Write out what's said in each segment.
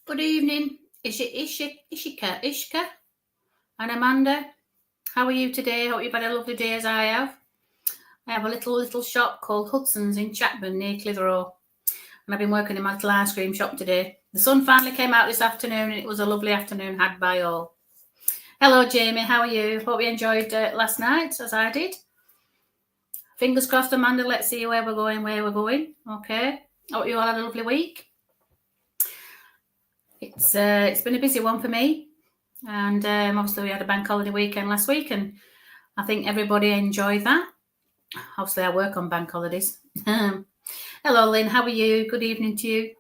Good evening, Ishka and Amanda. How are you today? Hope you've had a lovely day as I have. I have a little shop called Hudson's in Chapman near Clitheroe, and I've been working in my little ice cream shop today. The sun finally came out this afternoon, and it was a lovely afternoon had by all. Hello, Jamie. How are you? Hope you enjoyed last night as I did. Fingers crossed, Amanda. Let's see where we're going. Okay. Hope you all had a lovely week. It's been a busy one for me, and obviously we had a bank holiday weekend last week, and I think everybody enjoyed that. Obviously I work on bank holidays. Hello, Lynn. How are you? Good evening to you.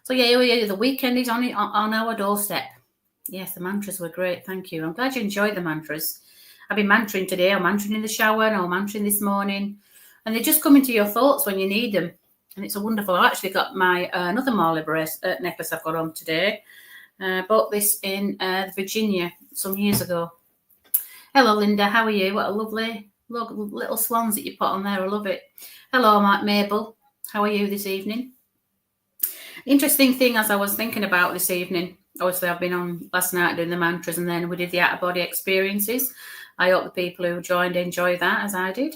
So yeah, the weekend is on our doorstep. Yes, the mantras were great. Thank you. I'm glad you enjoyed the mantras. I've been mantraing today. I'm mantraing in the shower, and I'm mantraing this morning, and they just come into your thoughts when you need them. And it's a wonderful. I've actually got my another Marley necklace I've got on today. Bought this in Virginia some years ago. Hello, Linda. How are you? What a lovely little swans that you put on there. I love it. Hello, Mabel. How are you this evening? Interesting thing as I was thinking about this evening. Obviously, I've been on last night doing the mantras, and then we did the out-of-body experiences. I hope the people who joined enjoy that as I did.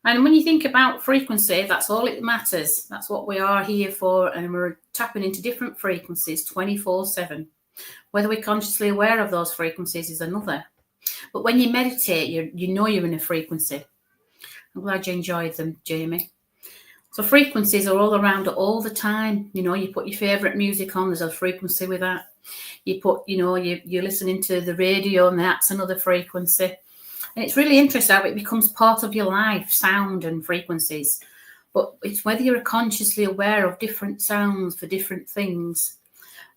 And when you think about frequency, that's all it matters. That's what we are here for, and we're tapping into different frequencies 24/7. Whether we're consciously aware of those frequencies is another. But when you meditate, you know you're in a frequency. I'm glad you enjoyed them, Jamie. So frequencies are all around all the time. You know, you put your favourite music on, there's a frequency with that. You put, you're listening to the radio, and that's another frequency. And it's really interesting how it becomes part of your life, sound and frequencies. But it's whether you're consciously aware of different sounds for different things.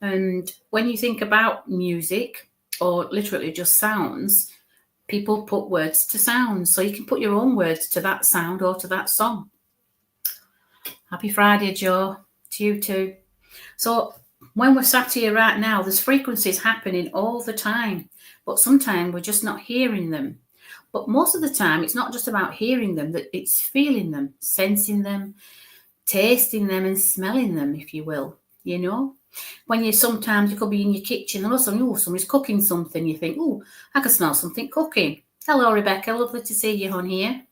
And when you think about music, or literally just sounds, people put words to sounds. So you can put your own words to that sound or to that song. Happy Friday, Joe. To you too. So when we're sat here right now, there's frequencies happening all the time. But sometimes we're just not hearing them. But most of the time, it's not just about hearing them, that it's feeling them, sensing them, tasting them, and smelling them, if you will. You know, when you could be in your kitchen, and all of a sudden, somebody's cooking something. You think, I can smell something cooking. Hello, Rebecca. Lovely to see you on here.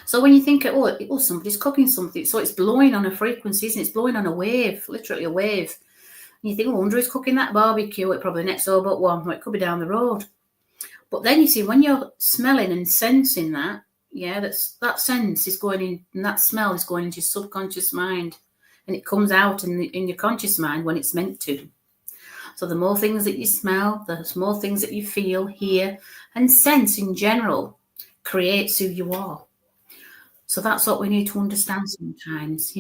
So when you think, somebody's cooking something, so it's blowing on a frequency, isn't it? It's blowing on a wave, literally a wave. And you think, I wonder who's cooking that barbecue. It's probably next door but one. It could be down the road. But then you see, when you're smelling and sensing that, that sense is going in, and that smell is going into your subconscious mind, and it comes out in your conscious mind when it's meant to. So the more things that you smell, the more things that you feel, hear, and sense in general creates who you are. So that's what we need to understand sometimes,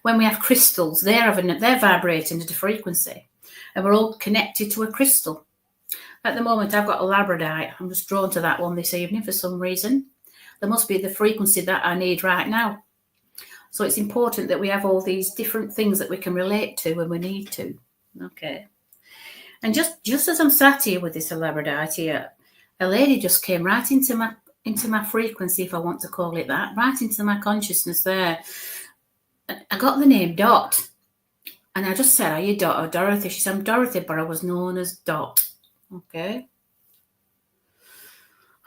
When we have crystals, they're vibrating at a frequency, and we're all connected to a crystal. At the moment, I've got a labradorite. I'm just drawn to that one this evening for some reason. There must be the frequency that I need right now. So it's important that we have all these different things that we can relate to when we need to. Okay. And just as I'm sat here with this labradorite here, a lady just came right into my frequency, if I want to call it that, right into my consciousness there. I got the name Dot. And I just said, are you Dot or Dorothy? She said, I'm Dorothy, but I was known as Dot. Okay.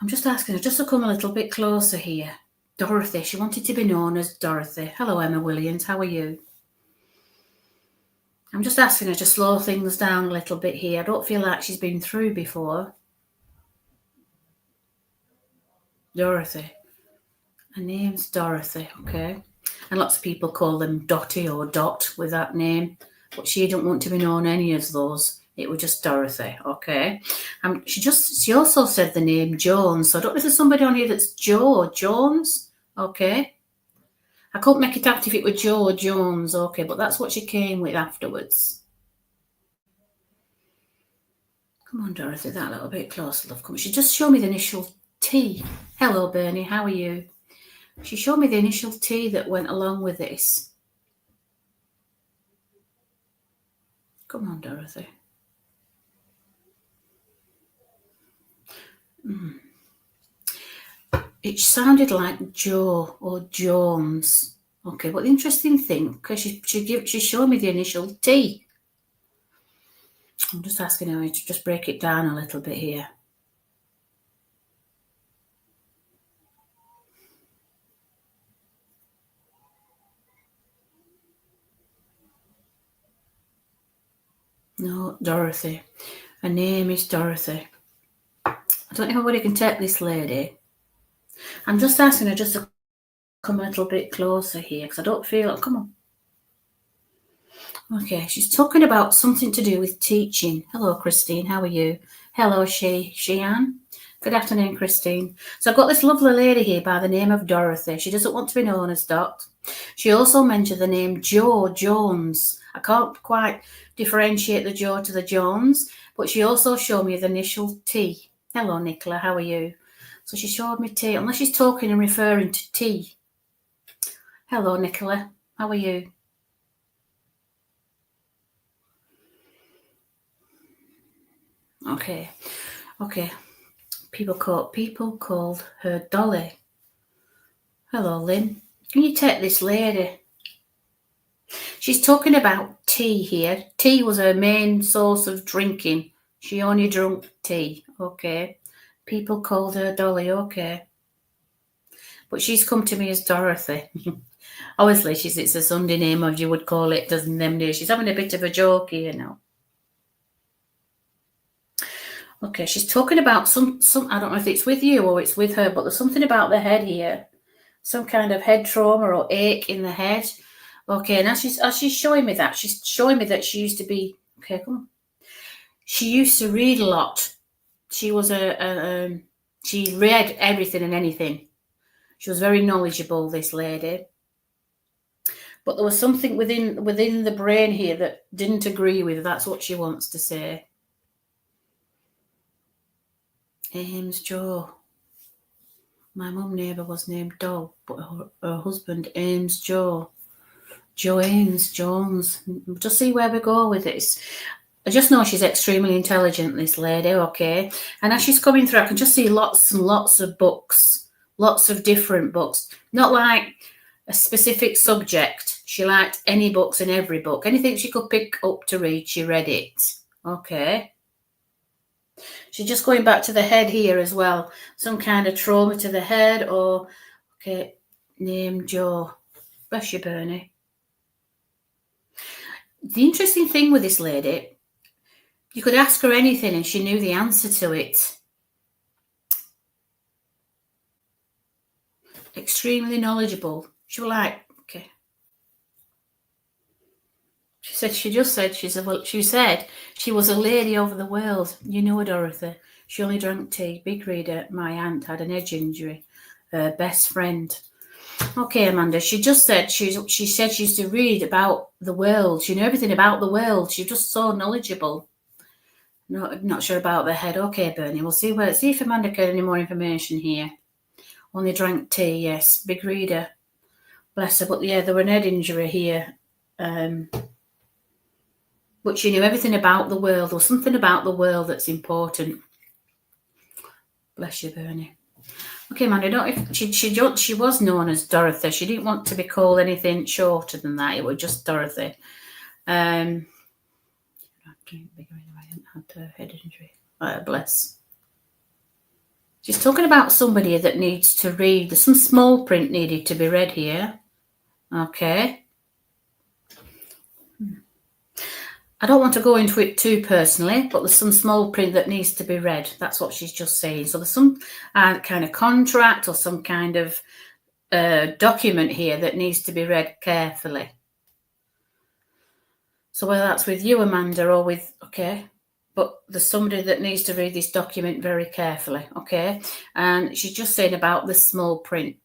I'm just asking her just to come a little bit closer here. Dorothy. She wanted to be known as Dorothy. Hello, Emma Williams. How are you? I'm just asking her to slow things down a little bit here. I don't feel like she's been through before. Dorothy. Her name's Dorothy, okay? And lots of people call them Dotty or Dot with that name. But she didn't want to be known any of those. It was just Dorothy, okay? She also said the name Jones. So I don't know if there's somebody on here that's Joe or Jones, okay? I couldn't make it out if it were Joe or Jones, okay? But that's what she came with afterwards. Come on, Dorothy, that little bit closer, love. Come on. She just showed me the initial T. Hello, Bernie, how are you? She showed me the initial T that went along with this. Come on, Dorothy. It sounded like Joe or Jones. Okay, but the interesting thing, because she showed me the initial T. I'm just asking her to just break it down a little bit here. No, Dorothy. Her name is Dorothy. I don't know if anybody can take this lady. I'm just asking her just to come a little bit closer here because I don't feel it. Come on. Okay, she's talking about something to do with teaching. Hello, Christine. How are you? Hello, Sheanne. Good afternoon, Christine. So I've got this lovely lady here by the name of Dorothy. She doesn't want to be known as Dot. She also mentioned the name Joe Jones. I can't quite differentiate the Joe to the Jones, but she also showed me the initial T. Hello, Nicola. How are you? So she showed me T, unless she's talking and referring to T. Hello, Nicola. How are you? Okay. People called her Dolly. Hello, Lynn. Can you take this lady? She's talking about tea here. Tea was her main source of drinking. She only drank tea. Okay. People called her Dolly. Okay. But she's come to me as Dorothy. Obviously, it's a Sunday name, as you would call it, doesn't them days. She's having a bit of a joke here now. Okay, she's talking about some. I don't know if it's with you or it's with her, but there's something about the head here. Some kind of head trauma or ache in the head. Okay, and as she's showing me that, she's showing me that she used to be. Okay, come on. She used to read a lot. She was she read everything and anything. She was very knowledgeable, this lady. But there was something within the brain here that didn't agree with her. That's what she wants to say. Ames Joe. My mum neighbour was named Dog, but her husband Ames Joe. Joe Ames Jones. We'll just see where we go with this. I just know she's extremely intelligent, this lady, okay? And as she's coming through, I can just see lots and lots of books, lots of different books. Not like a specific subject. She liked any books and every book. Anything she could pick up to read, she read it. Okay. She's just going back to the head here as well. Some kind of trauma to the head or, okay, name Joe. Bless you, Bernie. The interesting thing with this lady, you could ask her anything and she knew the answer to it. Extremely knowledgeable. She was like, okay. She said she was a lady over the world. You know her, Dorothy. She only drank tea. Big reader. My aunt had an edge injury. Her best friend. Okay, Amanda. She just said she said she used to read about the world. She knew everything about the world. She was just so knowledgeable. No, not sure about the head. Okay, Bernie. We'll see if Amanda got any more information here. Only drank tea, yes. Big reader. Bless her. But yeah, there was an head injury here. But she knew everything about the world, or something about the world that's important. Bless you, Bernie. Okay, Amanda, don't if she was known as Dorothy. She didn't want to be called anything shorter than that. It was just Dorothy. I had a head injury. Bless. She's talking about somebody that needs to read. There's some small print needed to be read here. Okay. I don't want to go into it too personally, but there's some small print that needs to be read. That's what she's just saying. So there's some kind of contract or some kind of document here that needs to be read carefully. So whether that's with you, Amanda, or with, okay, but there's somebody that needs to read this document very carefully, okay? And she's just saying about the small print.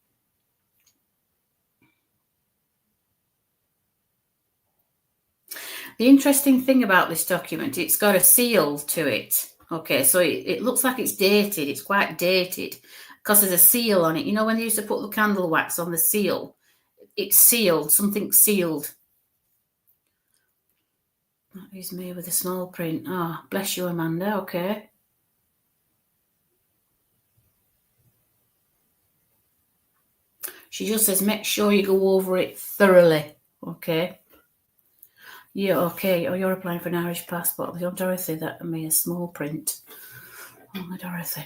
The interesting thing about this document, it's got a seal to it. Okay, so it looks like it's dated. It's quite dated because there's a seal on it. You know, when they used to put the candle wax on the seal, it's sealed, something sealed. That is me with a small print. Oh, bless you, Amanda. Okay. She just says, make sure you go over it thoroughly. Okay. Yeah, okay. Oh, you're applying for an Irish passport. Oh, Dorothy, that may a small print. Oh, my Dorothy.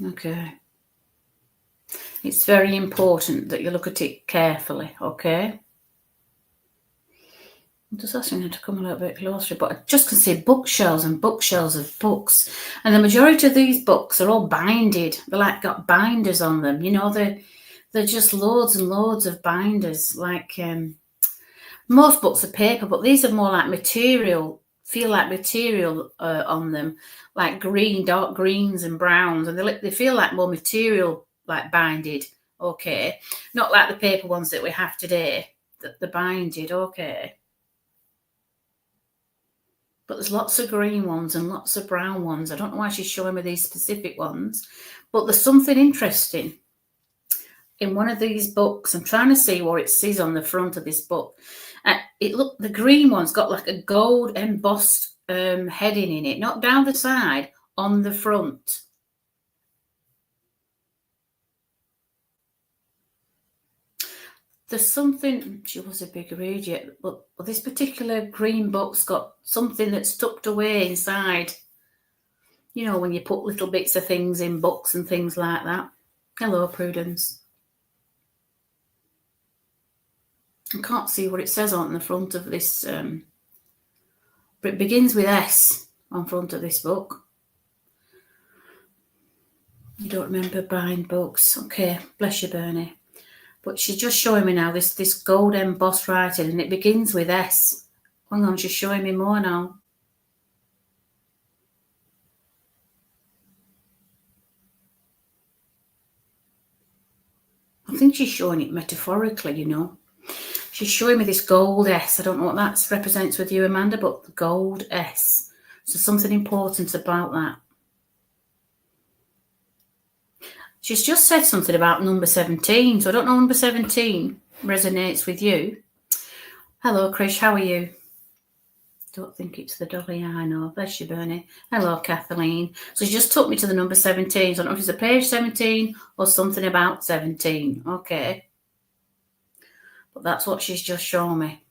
Okay. It's very important that you look at it carefully, okay? I'm just asking her to come a little bit closer, but I just can see bookshelves and bookshelves of books. And the majority of these books are all binded. They're like got binders on them. You know, they're just loads and loads of binders. Like most books are paper, but these are more like material, feel like material on them, like green, dark greens and browns. And they feel like more material, like binded, okay? Not like the paper ones that we have today, that they're binded, okay? But there's lots of green ones and lots of brown ones. I don't know why she's showing me these specific ones, but there's something interesting in one of these books. I'm trying to see what it says on the front of this book. The green one's got like a gold embossed heading in it, not down the side, on the front. There's something, she was a big reader, but this particular green book's got something that's tucked away inside. You know, when you put little bits of things in books and things like that. Hello, Prudence. I can't see what it says on the front of this, but it begins with S on front of this book. You don't remember buying books. Okay, bless you, Bernie. But she's just showing me now this gold embossed writing, and it begins with S. Hang on, she's showing me more now. I think she's showing it metaphorically, you know. She's showing me this gold S. I don't know what that represents with you, Amanda, but the gold S. So something important about that. She's just said something about number 17. So I don't know number 17 resonates with you. Hello, Krish. How are you? Don't think it's the dolly. I know. Bless you, Bernie. Hello, Kathleen. So she just took me to the number 17. So I don't know if it's a page 17 or something about 17. Okay. But that's what she's just shown me.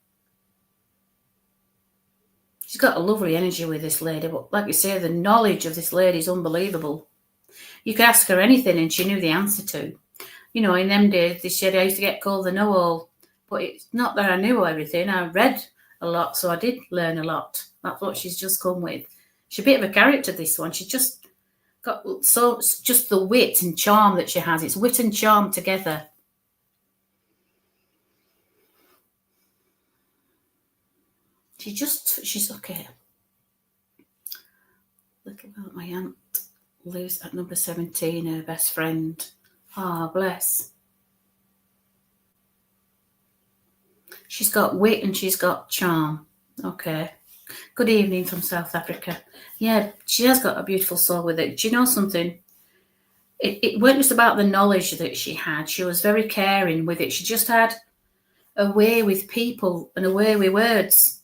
She's got a lovely energy with this lady. But like you say, the knowledge of this lady is unbelievable. You could ask her anything and she knew the answer to. You know, in them days, they said I used to get called the know-all. But it's not that I knew everything. I read a lot, so I did learn a lot. That's what she's just come with. She's a bit of a character, this one. She's just got just the wit and charm that she has. It's wit and charm together. She's okay. Little about my aunt lives at number 17, her best friend. Ah, bless. She's got wit and she's got charm. Okay. Good evening from South Africa. Yeah, she has got a beautiful soul with it. Do you know something? It wasn't just about the knowledge that she had. She was very caring with it. She just had a way with people and a way with words.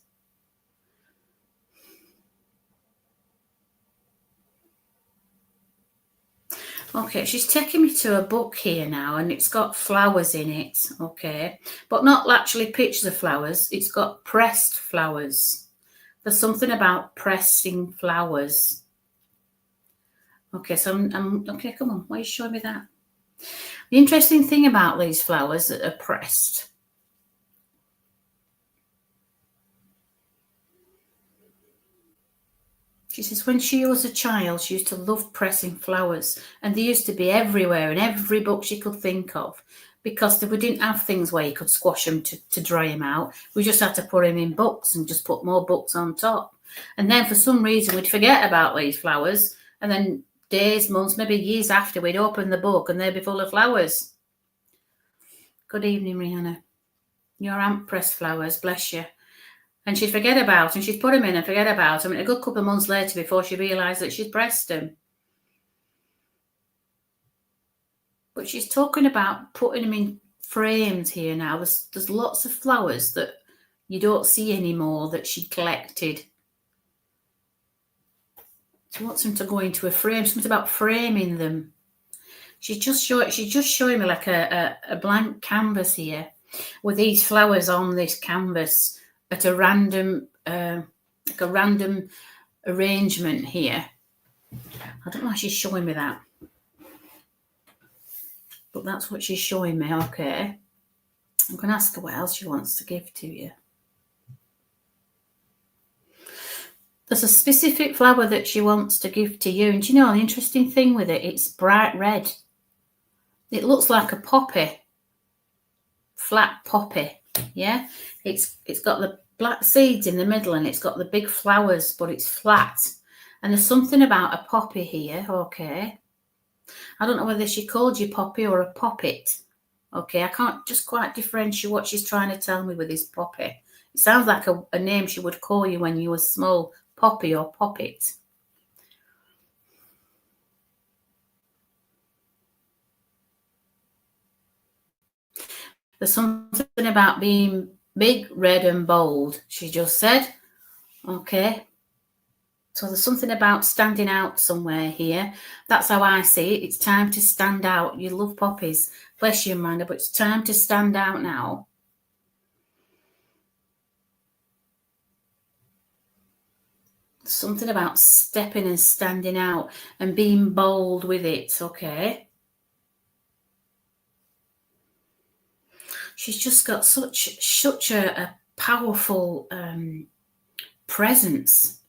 Okay, she's taking me to a book here now, and it's got flowers in it, okay? But not actually pictures of flowers. It's got pressed flowers. There's something about pressing flowers. Okay, so I'm okay, come on. Why are you showing me that? The interesting thing about these flowers that are pressed, she says when she was a child, she used to love pressing flowers, and they used to be everywhere in every book she could think of, because we didn't have things where you could squash them to dry them out. We just had to put them in books and just put more books on top. And then for some reason, we'd forget about these flowers, and then days, months, maybe years after, we'd open the book and they'd be full of flowers. Good evening, Rihanna. Your aunt pressed flowers, bless you. And she'd forget about them. She'd put them in and forget about them. And a good couple of months later before she realised that she'd pressed them. But she's talking about putting them in frames here now. There's lots of flowers that you don't see anymore that she collected. She wants them to go into a frame. Something about framing them. She's just showing me like a blank canvas here. with these flowers on this canvas at a random, like a random arrangement here. I don't know why she's showing me that, but that's what she's showing me. Okay, I'm going to ask her what else she wants to give to you. There's a specific flower that she wants to give to you, and do you know the interesting thing with it? It's bright red. It looks like a poppy, flat poppy. Yeah, it's got the black seeds in the middle, and it's got the big flowers, but it's flat. And there's something about a poppy here. Okay, I don't know whether she called you poppy or a poppet. Okay, I can't just quite differentiate what she's trying to tell me with this poppy. It sounds like a name she would call you when you were small, poppy or poppet. There's something about being big, red and bold, she just said. Okay. So there's something about standing out somewhere here. That's how I see it. It's time to stand out. You love poppies. Bless you, Amanda, but it's time to stand out now. Something about stepping and standing out and being bold with it, okay? She's just got such a powerful presence.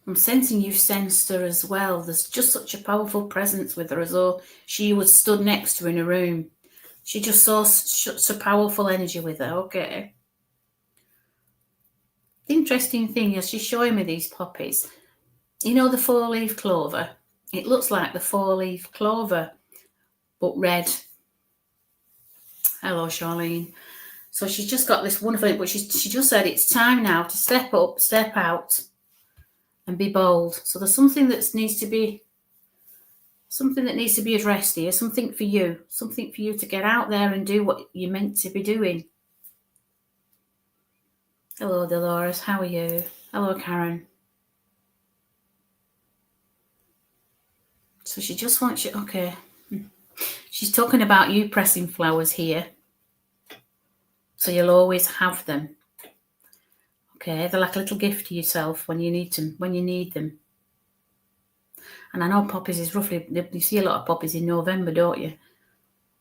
I'm sensing you've sensed her as well. There's just such a powerful presence with her, as though she was stood next to her in a room. She just saw such a powerful energy with her, okay? The interesting thing is she's showing me these poppies. You know the 4-leaf clover? It looks like the 4-leaf clover, but red. Hello, Charlene. So she's just got this wonderful, but she just said it's time now to step up, step out, and be bold. So there's something that needs to be addressed here, something for you to get out there and do what you're meant to be doing. Hello, Dolores. How are you? Hello, Karen. So she just wants you, okay. She's talking about you pressing flowers here. So you'll always have them. Okay, they're like a little gift to yourself when you need them. And I know poppies is roughly, you see a lot of poppies in November, don't you?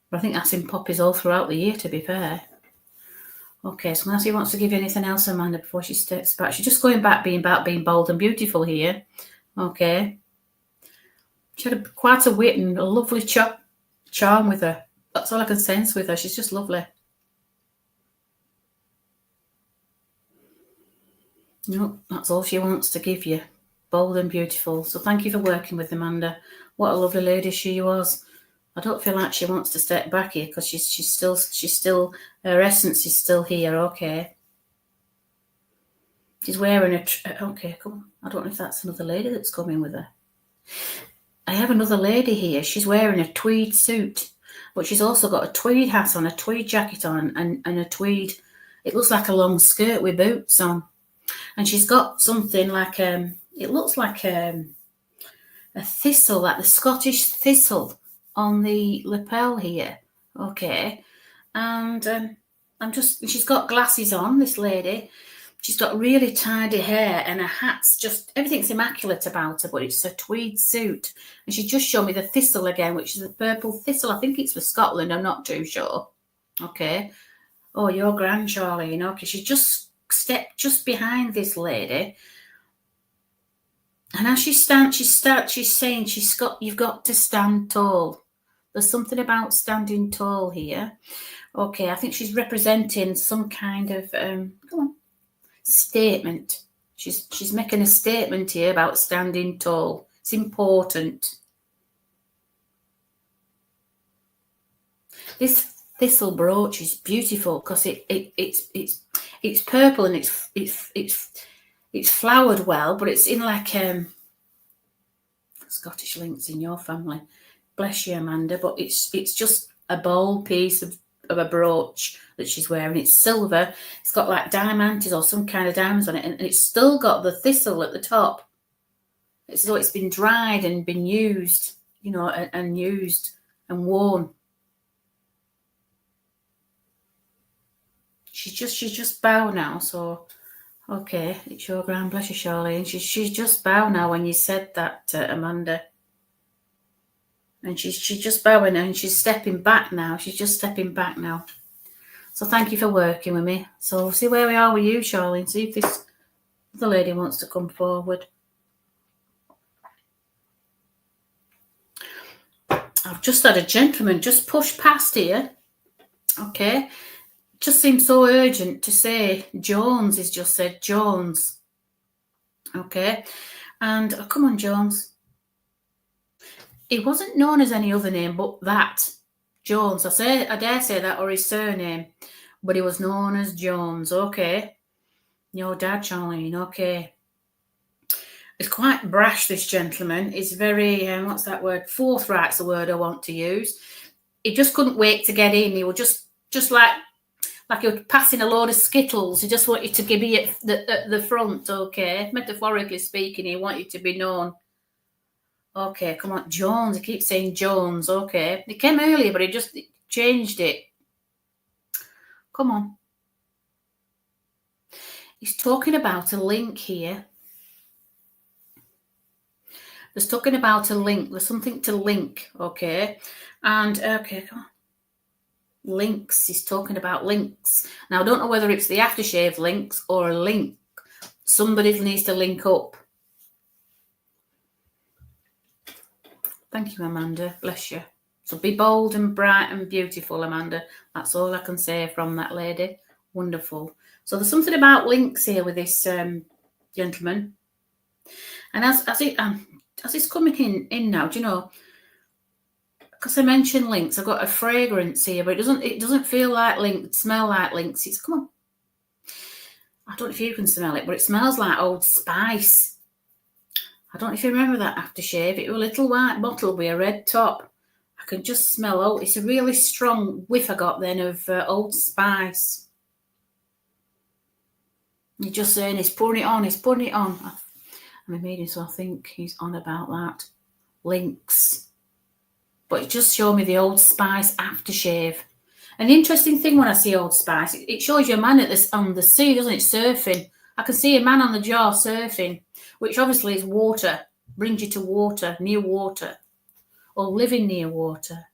But I think that's in poppies all throughout the year, to be fair. Okay, so unless she wants to give you anything else, Amanda, before she steps back. She's just going back being bold and beautiful here. Okay. She had quite a wit and a lovely charm with her. That's all I can sense with her. She's just lovely. No, that's all she wants to give you. Bold and beautiful. So thank you for working with Amanda. What a lovely lady she was. I don't feel like she wants to step back here because she's still her essence is still here. Okay. She's wearing okay, come on. I don't know if that's another lady that's coming with her. I have another lady here. She's wearing a tweed suit, but she's also got a tweed hat on, a tweed jacket on, and a tweed. It looks like a long skirt with boots on. And she's got something like it looks like a thistle, like the Scottish thistle on the lapel here. Okay. And she's got glasses on, this lady. She's got really tidy hair and her hat's everything's immaculate about her, but it's a tweed suit. And she just showed me the thistle again, which is a purple thistle. I think it's for Scotland. I'm not too sure. Okay. Oh, you're grand, Charlene. Okay. She just stepped just behind this lady. And as she stands, she's saying you've got to stand tall. There's something about standing tall here. Okay. I think she's representing some kind of, statement. She's making a statement here about standing tall. It's important. This thistle brooch is beautiful because it's purple and it's flowered well, but it's in like Scottish links in your family. Bless you, Amanda. But it's just a bold piece of a brooch that she's wearing. It's silver. It's got like diamantes or some kind of diamonds on it, and it's still got the thistle at the top. It's as though it's been dried and been used, and used. and worn. She's just bowed now, so okay, it's your grand, bless you, Charlene. She's just bowed now when you said that, Amanda. And she's just bowing and she's stepping back now. She's just stepping back now. So thank you for working with me. So see where we are with you, Charlene. See if this other lady wants to come forward. I've just had a gentleman just push past here. Okay. Just seems so urgent to say Jones. He's just said Jones. Okay. And come on, Jones. He wasn't known as any other name but that. Jones. I dare say that, or his surname. But he was known as Jones. Okay. Your dad, Charlene. Okay. He's quite brash, this gentleman. He's very, what's that word? Forthright's the word I want to use. He just couldn't wait to get in. He was just like he was passing a load of Skittles. He just wanted to be at the front, okay? Metaphorically speaking, he wanted to be known. Okay, come on, Jones. He keeps saying Jones, okay. He came earlier, but he just changed it. Come on. He's talking about a link here. There's talking about a link. There's something to link, okay? And, okay, come on. Links. He's talking about links. Now, I don't know whether it's the aftershave links or a link. Somebody needs to link up. Thank you, Amanda. Bless you. So be bold and bright and beautiful, Amanda. That's all I can say from that lady. Wonderful. So there's something about links here with this gentleman. And as it's coming in now, do you know, because I mentioned links, I've got a fragrance here, but it doesn't feel like links, smell like links. It's, come on. I don't know if you can smell it, but it smells like Old Spice. I don't know if you remember that aftershave. It was a little white bottle with a red top. I can just smell, it's a really strong whiff I got then of Old Spice. You're just saying he's putting it on. I'm a medium, so I think he's on about that. Links. But it just showed me the Old Spice aftershave. An interesting thing when I see Old Spice, it shows you a man on the sea, doesn't it, surfing. I can see a man on the jar surfing, which obviously is water, brings you to water, near water, or living near water.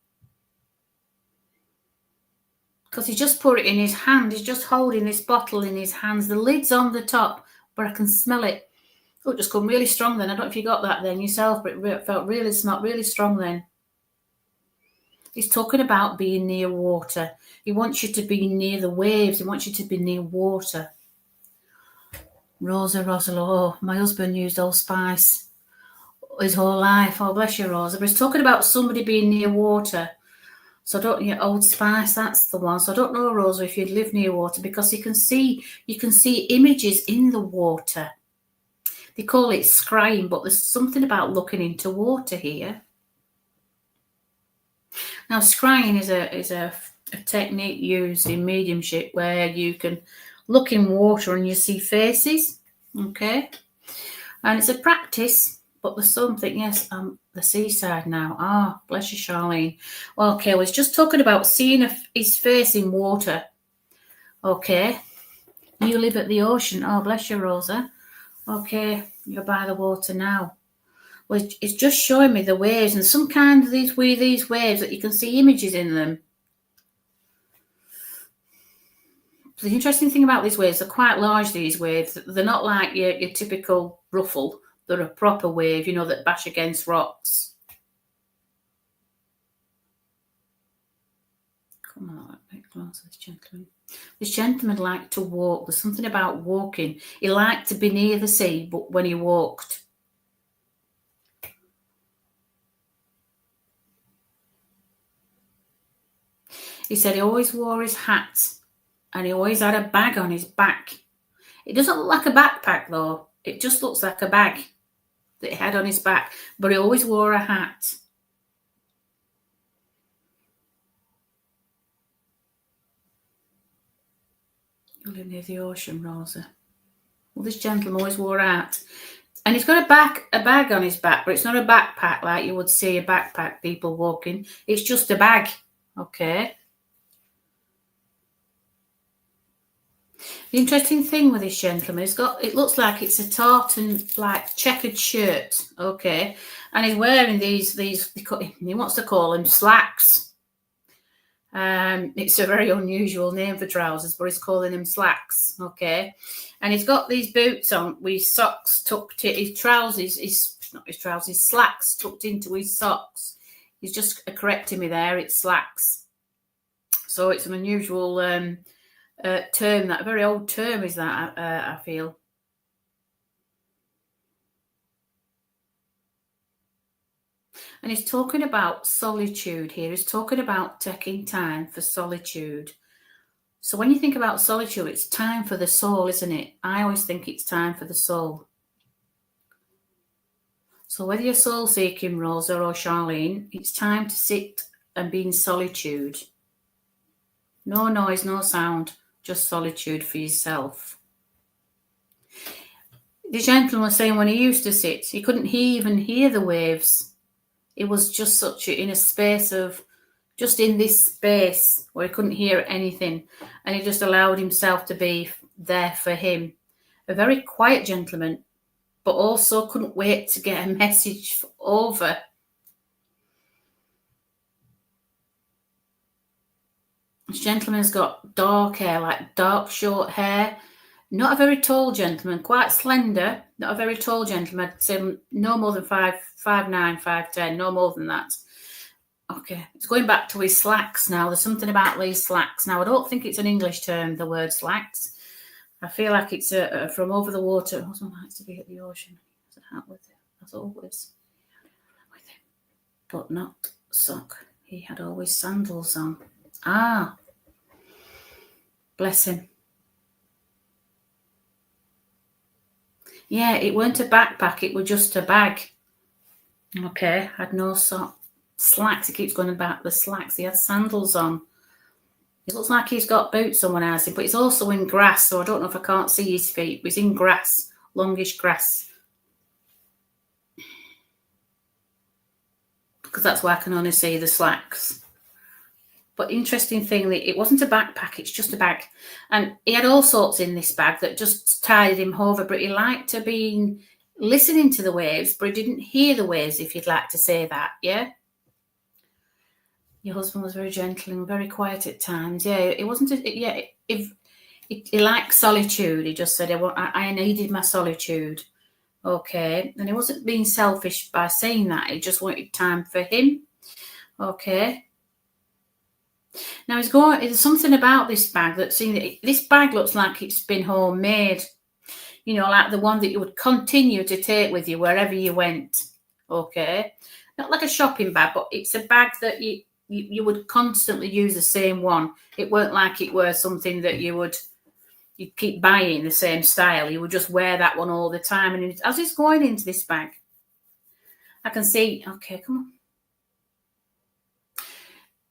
Because he just put it in his hand. He's just holding this bottle in his hands. The lid's on the top, but I can smell it. Oh, it just come really strong then. I don't know if you got that then yourself, but it smelled really strong then. He's talking about being near water. He wants you to be near the waves. He wants you to be near water. Rosa, oh, my husband used Old Spice his whole life. Oh, bless you, Rosa. But he's talking about somebody being near water. So Old Spice, that's the one. So I don't know, Rosa, if you'd live near water, because you can see images in the water. They call it scrying, but there's something about looking into water here. Now, scrying is a technique used in mediumship where you can look in water and you see faces, okay? And it's a practice, but there's something, yes, the seaside now. Ah, bless you, Charlene. Okay, I was just talking about seeing his face in water. Okay, you live at the ocean. Oh, bless you, Rosa. Okay, you're by the water now. Well, it's just showing me the waves, and some kind of these waves that you can see images in them. The interesting thing about these waves, they're quite large, these waves. They're not like your typical ruffle. They're a proper wave, that bash against rocks. Come on, a bit closer, this gentleman. This gentleman liked to walk. There's something about walking. He liked to be near the sea, but when he walked, he said he always wore his hat and he always had a bag on his back. It doesn't look like a backpack, though. It just looks like a bag that he had on his back, but he always wore a hat. You live near the ocean, Rosa. Well, this gentleman always wore a hat. And he's got a bag on his back, but it's not a backpack like you would see a backpack people walking. It's just a bag, okay? The interesting thing with this gentleman, it looks like it's a tartan, like checkered shirt, okay? And he's wearing these, he wants to call them slacks. It's a very unusual name for trousers, but he's calling them slacks, okay? And he's got these boots on with socks tucked in, his slacks tucked into his socks. He's just correcting me there, it's slacks. So it's an unusual term, that a very old term is that, I feel. And he's talking about solitude here. He's talking about taking time for solitude. So when you think about solitude, it's time for the soul, isn't it? I always think it's time for the soul. So whether you're soul seeking, Rosa or Charlene, it's time to sit and be in solitude. No noise, no sound, just solitude for yourself. The gentleman was saying when he used to sit, he couldn't even hear the waves. It was just in a space of, just in this space where he couldn't hear anything. And he just allowed himself to be there for him. A very quiet gentleman, but also couldn't wait to get a message over. This gentleman's got dark hair, like dark short hair. Not a very tall gentleman, quite slender. Not a very tall gentleman. I'd say no more than 5'9", 5'10", no more than that. Okay, it's going back to his slacks now. There's something about these slacks. Now, I don't think it's an English term, the word slacks. I feel like it's from over the water. Husband likes to be at the ocean. Has a hat with it, as always. With him, but not sock. He had always sandals on. Ah, bless him. Yeah, it weren't a backpack, it was just a bag. Okay, had no slacks. He keeps going about the slacks. He had sandals on. It looks like he's got boots, someone has him, but it's also in grass, so I don't know if I can't see his feet, but it's in grass, longish grass. Because that's why I can only see the slacks. But interesting thing, that it wasn't a backpack, it's just a bag. And he had all sorts in this bag that just tied him over, but he liked to be listening to the waves, but he didn't hear the waves, if you'd like to say that, yeah? Your husband was very gentle and very quiet at times. Yeah, it wasn't, he liked solitude. He just said, I needed my solitude. Okay. And he wasn't being selfish by saying that. He just wanted time for him. Okay. Now there's something about this bag this bag looks like it's been homemade. You know, like the one that you would continue to take with you wherever you went. Okay. Not like a shopping bag, but it's a bag that you would constantly use the same one. It weren't like it were something that you'd keep buying the same style. You would just wear that one all the time. And as it's going into this bag, I can see, okay, come on.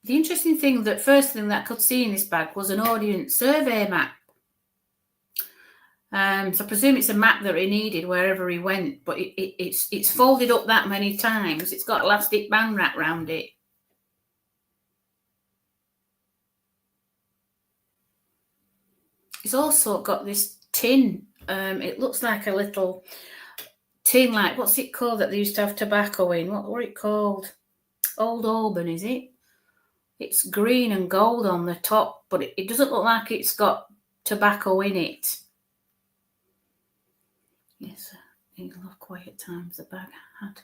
The interesting thing, first thing that I could see in this bag was an audience survey map. So I presume it's a map that he needed wherever he went, but it's folded up that many times. It's got elastic band wrapped around it. It's also got this tin. It looks like a little tin, like, what's it called that they used to have tobacco in? What were it called? Old Auburn, is it? It's green and gold on the top, but it doesn't look like it's got tobacco in it. Yes, he'll have quiet times. The bag had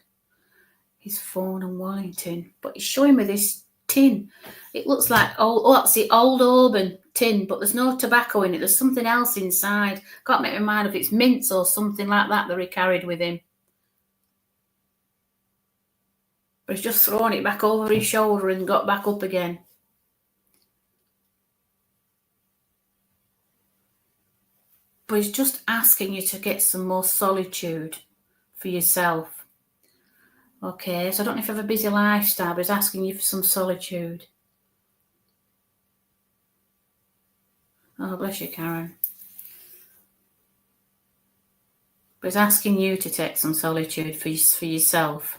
his phone and Wellington, but he's showing me this tin. It looks like that's the Old Auburn tin, but there's no tobacco in it. There's something else inside. Can't make my mind if it's mints or something like that he carried with him. But he's just thrown it back over his shoulder and got back up again. But he's just asking you to get some more solitude for yourself. Okay, so I don't know if you have a busy lifestyle, but he's asking you for some solitude. Oh, bless you, Karen. But he's asking you to take some solitude for yourself.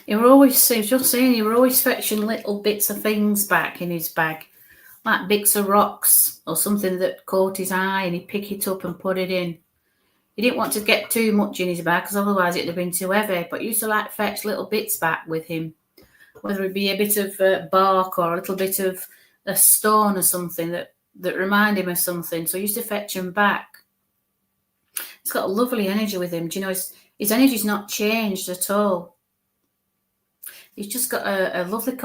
He was just saying, he were always fetching little bits of things back in his bag, like bits of rocks or something that caught his eye, and he'd pick it up and put it in. He didn't want to get too much in his bag because otherwise it'd have been too heavy, but he used to like fetch little bits back with him, whether it be a bit of bark or a little bit of a stone or something that remind him of something. So he used to fetch them back. He's got a lovely energy with him. Do you know, his energy's not changed at all. He's just got a lovely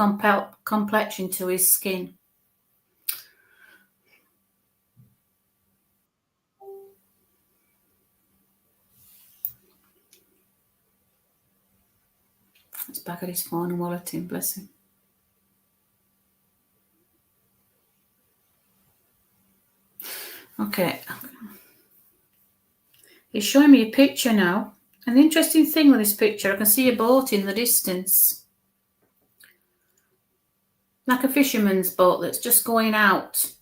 complexion to his skin. It's back at his phone and wallet in, bless him. Okay. He's showing me a picture now. An interesting thing with this picture, I can see a boat in the distance. Like a fisherman's boat that's just going out.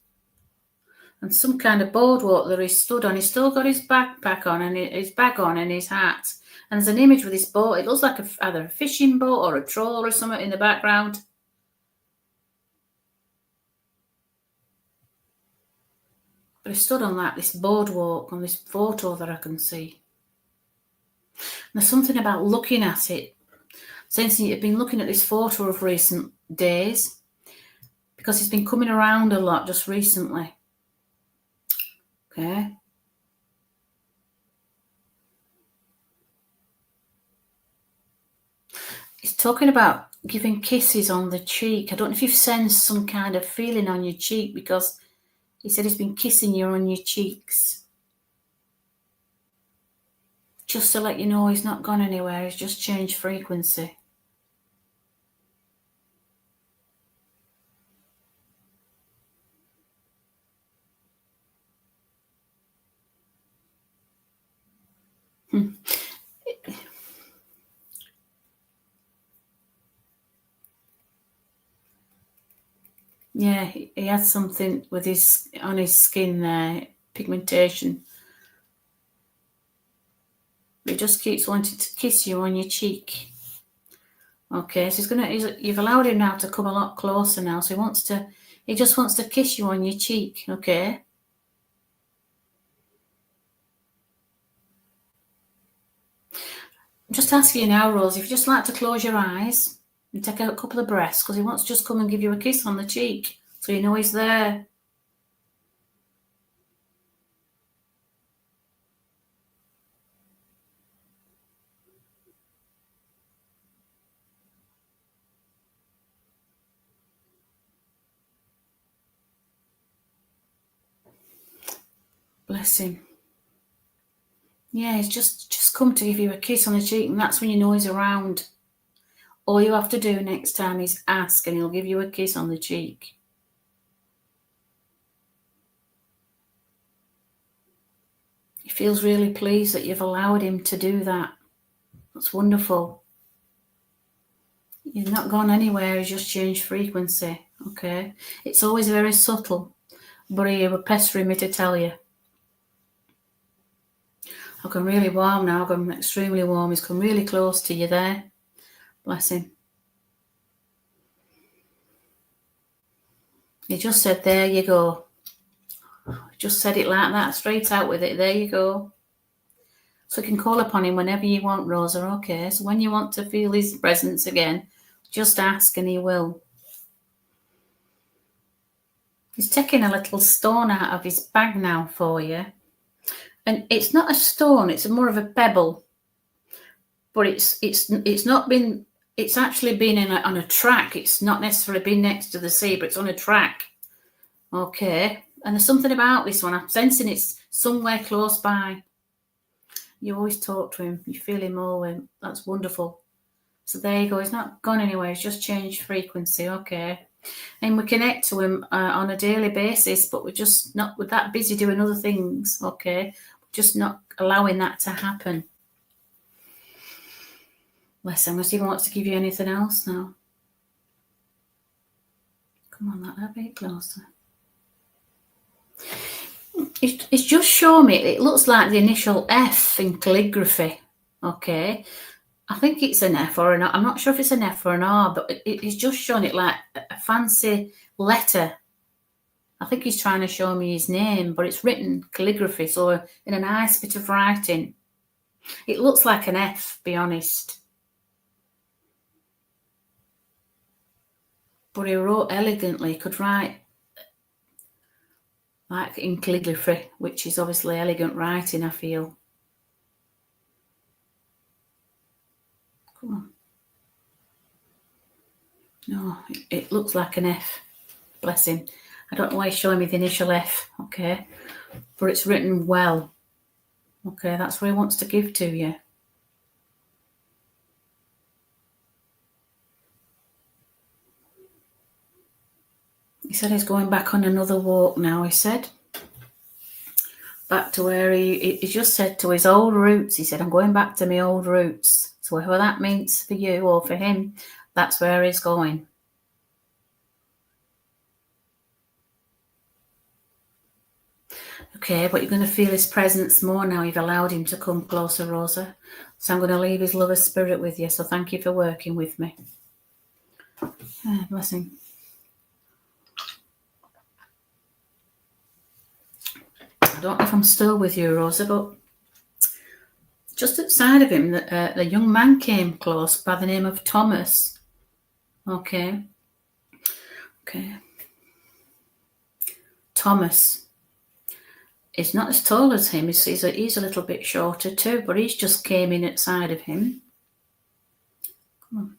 And some kind of boardwalk that he's stood on. He's still got his backpack on and his bag on and his hat. And there's an image with this boat. It looks like either a fishing boat or a trawler or something in the background. But he stood on like this boardwalk on this photo that I can see. And there's something about looking at it. Since you've been looking at this photo of recent days, because he's been coming around a lot just recently. Okay. He's talking about giving kisses on the cheek. I don't know if you've sensed some kind of feeling on your cheek, because he said he's been kissing you on your cheeks. Just to let you know he's not gone anywhere. He's just changed frequency. Yeah, he had something with on his skin there, pigmentation. He just keeps wanting to kiss you on your cheek. Okay, so you've allowed him now to come a lot closer now. So he just wants to kiss you on your cheek. Okay. I'm just asking you now, Rose, if you just like to close your eyes and take a couple of breaths, because he wants to just come and give you a kiss on the cheek, so you know he's there. Bless him. Yeah, he's just come to give you a kiss on the cheek, and that's when you know he's around. All you have to do next time is ask, and he'll give you a kiss on the cheek. He feels really pleased that you've allowed him to do that. That's wonderful. You've not gone anywhere, he's just changed frequency. Okay. It's always very subtle, but he was pestering me to tell you. I've gone really warm now. I've gone extremely warm. He's come really close to you there. Bless him. He just said, there you go. Just said it like that, straight out with it. There you go. So you can call upon him whenever you want, Rosa. Okay. So when you want to feel his presence again, just ask and he will. He's taking a little stone out of his bag now for you. And it's not a stone, it's more of a pebble. But it's not been, it's actually been on a track. It's not necessarily been next to the sea, but it's on a track. Okay. And there's something about this one. I'm sensing it's somewhere close by. You always talk to him. You feel him always. That's wonderful. So there you go. He's not gone anywhere. He's just changed frequency. Okay. And we connect to him on a daily basis, but we're just not that busy doing other things. Okay. We're just not allowing that to happen. Bless him. Unless he wants to give you anything else now. Come on, that a bit closer. It's just showing me, it looks like the initial F in calligraphy. Okay. I think it's an F or an R. I'm not sure if it's an F or an R, but it's just showing it like a fancy letter. I think he's trying to show me his name, but it's written calligraphy, so in a nice bit of writing. It looks like an F, be honest. But he wrote elegantly, could write like in calligraphy, which is obviously elegant writing, I feel. Come on. No, it looks like an F. Bless him. I don't know why he's showing me the initial F, okay? But it's written well. Okay, that's what he wants to give to you. He said he's going back on another walk now, he said. Back to where he just said to his old roots. He said, I'm going back to my old roots. So whatever that means for you or for him, that's where he's going. Okay, but you're going to feel his presence more now. You've allowed him to come closer, Rosa. So I'm going to leave his lover spirit with you. So thank you for working with me. Bless him. I don't know if I'm still with you, Rosa, but just outside of him, the young man came close by the name of Thomas. Okay. Thomas. He's not as tall as him. He's a little bit shorter too, but he's just came in outside of him. Come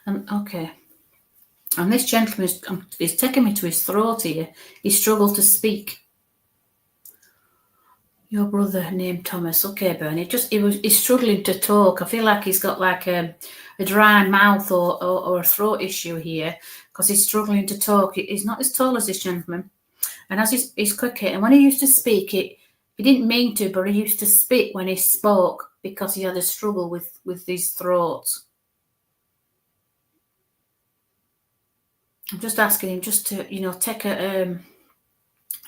on. Okay. And this gentleman is taking me to his throat here. He struggled to speak. Your brother named Thomas. Okay, Bernie. He's struggling to talk. I feel like he's got like a dry mouth or a throat issue here because he's struggling to talk. He's not as tall as this gentleman. And as he's quick, and when he used to speak, he didn't mean to, but he used to spit when he spoke because he had a struggle with his throat. I'm just asking him just to, take a,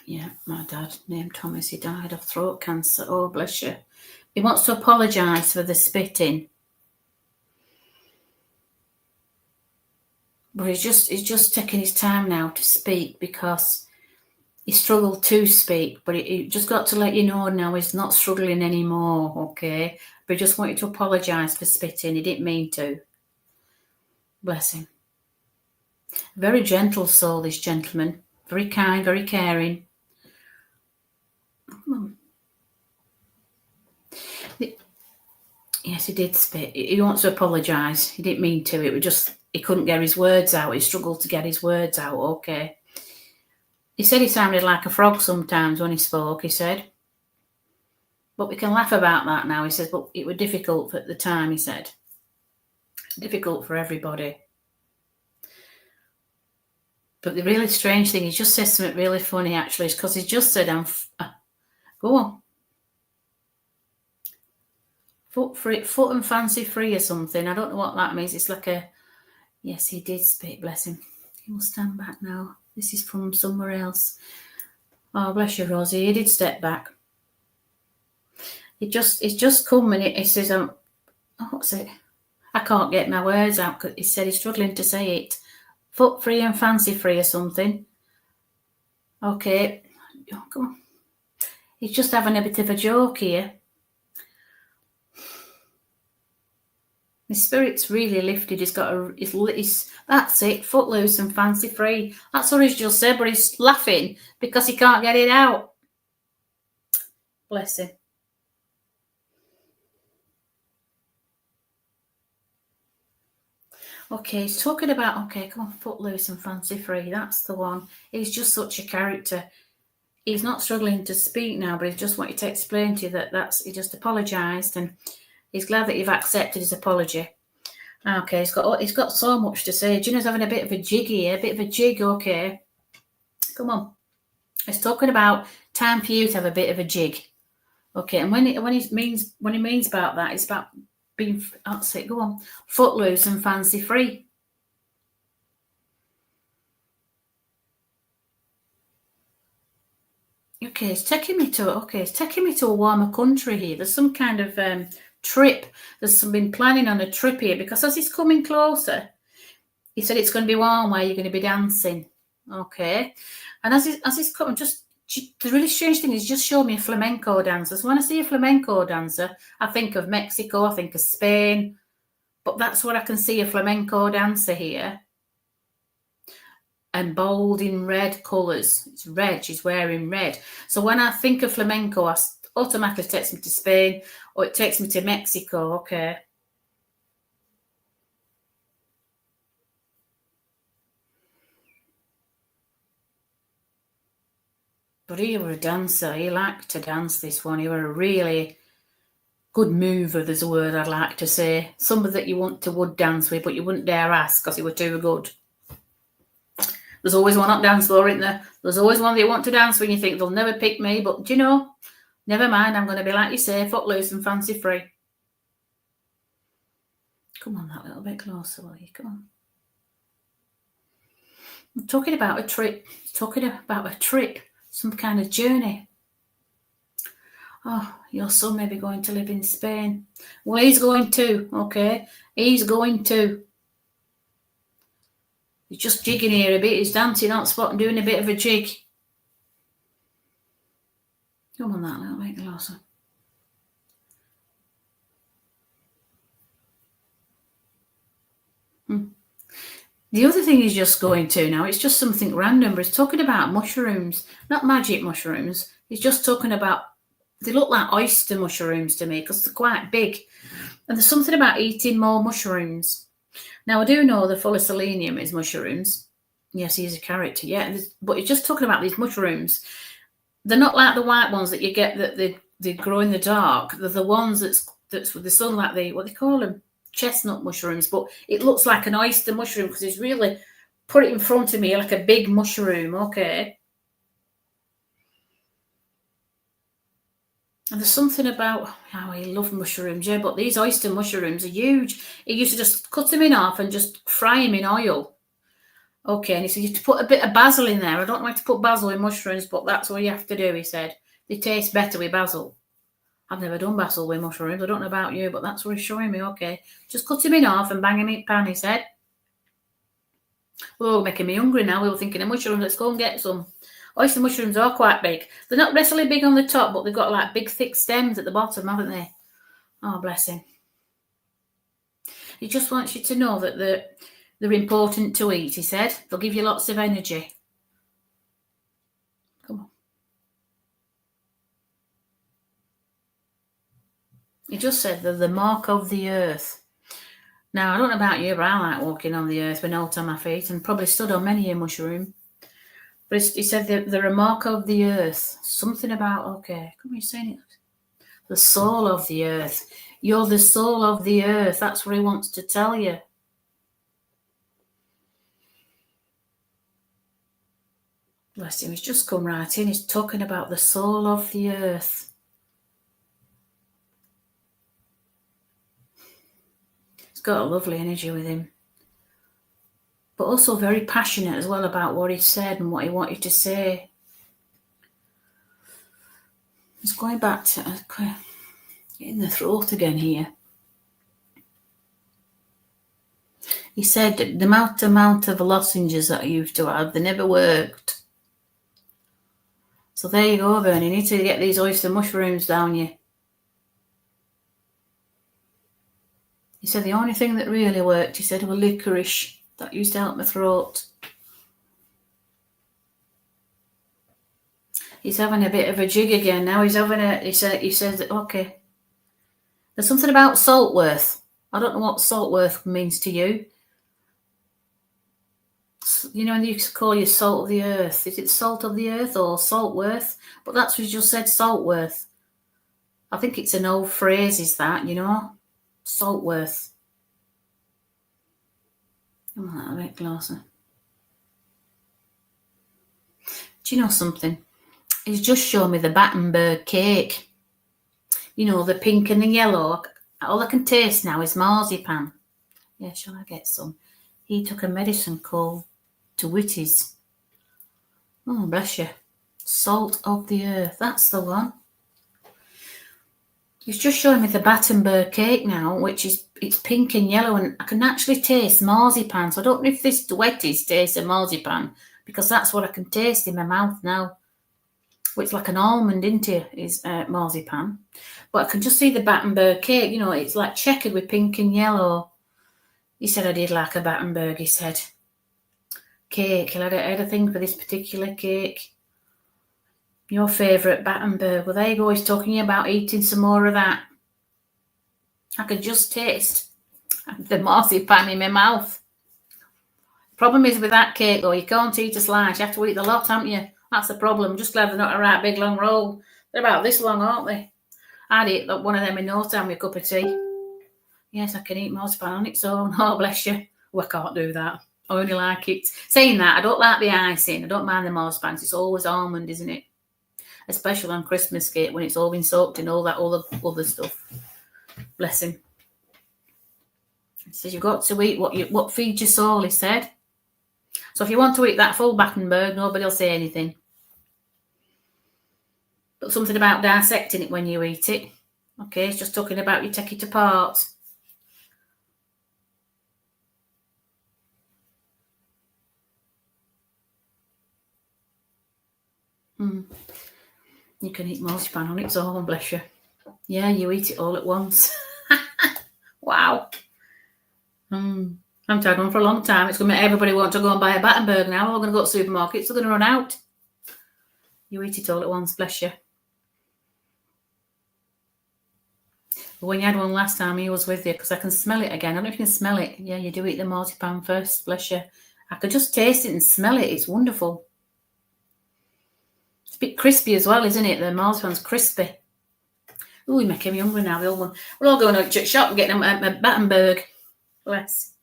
yeah, my dad named Thomas, he died of throat cancer. Oh, bless you. He wants to apologise for the spitting. But he's just taking his time now to speak because he struggled to speak, but he just got to let you know now he's not struggling anymore, okay? But he just wanted to apologise for spitting. He didn't mean to. Bless him. Very gentle soul, this gentleman. Very kind, very caring. Yes, he did spit. He wants to apologise. He didn't mean to. It was just, he couldn't get his words out. He struggled to get his words out, okay? He said he sounded like a frog sometimes when he spoke, he said. But we can laugh about that now, he says, but it was difficult at the time, he said. Difficult for everybody. But the really strange thing, he just said something really funny, actually, because he just said, go on. Foot and fancy free or something. I don't know what that means. It's like yes, he did spit, bless him. He will stand back now. This is from somewhere else. Oh, bless you, Rosie. He did step back. It's just come and he says, what's it? I can't get my words out because he said he's struggling to say it. Foot free and fancy free or something. Okay. Oh, come on. He's just having a bit of a joke here. His spirit's really lifted. He's got that's it, footloose and fancy free. That's what he's just said, but he's laughing because he can't get it out. Bless him. Okay, he's talking about, okay, come on, footloose and fancy free. That's the one. He's just such a character. He's not struggling to speak now, but he just wanted to explain to you that he just apologised and he's glad that you've accepted his apology. Okay, he's got so much to say. Gina's having a bit of a jig here, a bit of a jig, okay. Come on. He's talking about time for you to have a bit of a jig. Okay, and when he means about that, it's about being, that's it, go on, footloose and fancy free. Okay, it's taking me to a warmer country here. There's some kind of trip. There's some been planning on a trip here, because as it's coming closer, he said it's going to be warm where you're going to be dancing. Okay, and as it's coming, just the really strange thing is just show me a flamenco dancer. So when I see a flamenco dancer, I think of Mexico, I think of Spain, but that's where I can see a flamenco dancer here. And bold in red colours. It's red, she's wearing red. So when I think of flamenco, it automatically takes me to Spain, or it takes me to Mexico, okay. But he were a dancer. He liked to dance, this one. He were a really good mover, there's a word I'd like to say. Somebody that you would dance with, but you wouldn't dare ask because he were too good. There's always one on dance floor, isn't there? There's always one that you want to dance with and you think they'll never pick me, but do you know, never mind, I'm going to be like you say, footloose and fancy free. Come on, that little bit closer, will you? Come on. I'm talking about a trip. Some kind of journey. Oh, your son may be going to live in Spain. Well, he's going to, okay? He's going to. He's just jigging here a bit. He's dancing on spot and doing a bit of a jig. Come on, that little bit closer. The other thing he's just going to now, it's just something random, but he's talking about mushrooms, not magic mushrooms. He's just talking about, they look like oyster mushrooms to me because they're quite big. And there's something about eating more mushrooms. Now, I do know they're full of selenium is mushrooms. Yes, he's a character, yeah. But he's just talking about these mushrooms. They're not like the white ones that you get that they grow in the dark. They're the ones that's with the sunlight, what they call them, chestnut mushrooms. But it looks like an oyster mushroom because he's really put it in front of me like a big mushroom, okay. And there's something about how he loved mushrooms, yeah, but these oyster mushrooms are huge. He used to just cut them in half and just fry them in oil. Okay, and he said you have to put a bit of basil in there. I don't like to put basil in mushrooms, but that's what you have to do, he said. They taste better with basil. I've never done basil with mushrooms. I don't know about you, but that's what he's showing me, okay. Just cut them in half and bang them in the pan, he said. Oh, making me hungry now. We were thinking of mushrooms. Let's go and get some. Oyster mushrooms are quite big. They're not necessarily big on the top, but they've got like big, thick stems at the bottom, haven't they? Oh, bless him. He just wants you to know that they're important to eat, he said. They'll give you lots of energy. Come on. He just said they're the mark of the earth. Now, I don't know about you, but I like walking on the earth with no on my feet and probably stood on many a mushroom. But he said they're a mark of the earth. Something about, okay, come on, you're saying it. The soul of the earth. You're the soul of the earth. That's what he wants to tell you. Bless him, he's just come right in. He's talking about the soul of the earth. He's got a lovely energy with him. But also very passionate as well about what he said and what he wanted to say. It's going back to in the throat again here. He said the amount of lozenges that I used to have, they never worked. So there you go, Vern. You need to get these oyster mushrooms down you. He said the only thing that really worked, he said, were licorice. That used to help my throat. He's having a bit of a jig again now. He says that, okay. There's something about Saltworth. I don't know what Saltworth means to you. You know, you call you salt of the earth. Is it salt of the earth or Saltworth? But that's what you just said, Saltworth. I think it's an old phrase, is that, you know? Saltworth. Come on, a bit closer. Do you know something? He's just shown me the Battenberg cake. You know, the pink and the yellow. All I can taste now is marzipan. Yeah, shall I get some? He took a medicine called to Whitty's. Oh, bless you. Salt of the earth. That's the one. He's just showing me the Battenberg cake now, which is it's pink and yellow, and I can actually taste marzipan. So I don't know if this Whitty's tastes of marzipan, because that's what I can taste in my mouth now. Well, it's like an almond, isn't it? Is marzipan. But I can just see the Battenberg cake. You know, it's like checkered with pink and yellow. He said I did like a Battenberg, he said. Cake. I had a thing for this particular cake. Your favourite Battenberg. Well, there you go. He's talking about eating some more of that. I could just taste the marzipan in my mouth. Problem is with that cake, though, you can't eat a slice. You have to eat the lot, haven't you? That's the problem. Just glad they're not a right big long roll. They're about this long, aren't they? I'd eat one of them in no time with a cup of tea. Yes, I can eat marzipan on its own. Oh, bless you. Well, I can't do that. I only like it. Saying that, I don't like the icing. I don't mind the marzipan. It's always almond, isn't it? Especially on Christmas cake when it's all been soaked in all that other stuff. Bless him. He says you've got to eat what feeds your soul, he said. So if you want to eat that full Battenberg, nobody will say anything. But something about dissecting it when you eat it. Okay, it's just talking about you take it apart. You can eat marzipan on its own, bless you. Yeah, you eat it all at once. Wow. I'm tagging on for a long time. It's going to make everybody want to go and buy a Battenberg now. We're all going to go to supermarkets. They're going to run out. You eat it all at once, bless you. But when you had one last time, he was with you, because I can smell it again. I don't know if you can smell it. Yeah, you do eat the marzipan first, bless you. I could just taste it and smell it. It's wonderful. It's a bit crispy as well, isn't it? The marzipan's crispy. Oh, you're making me hungry now, the old one. We're all going to shop and getting a Battenberg. Bless.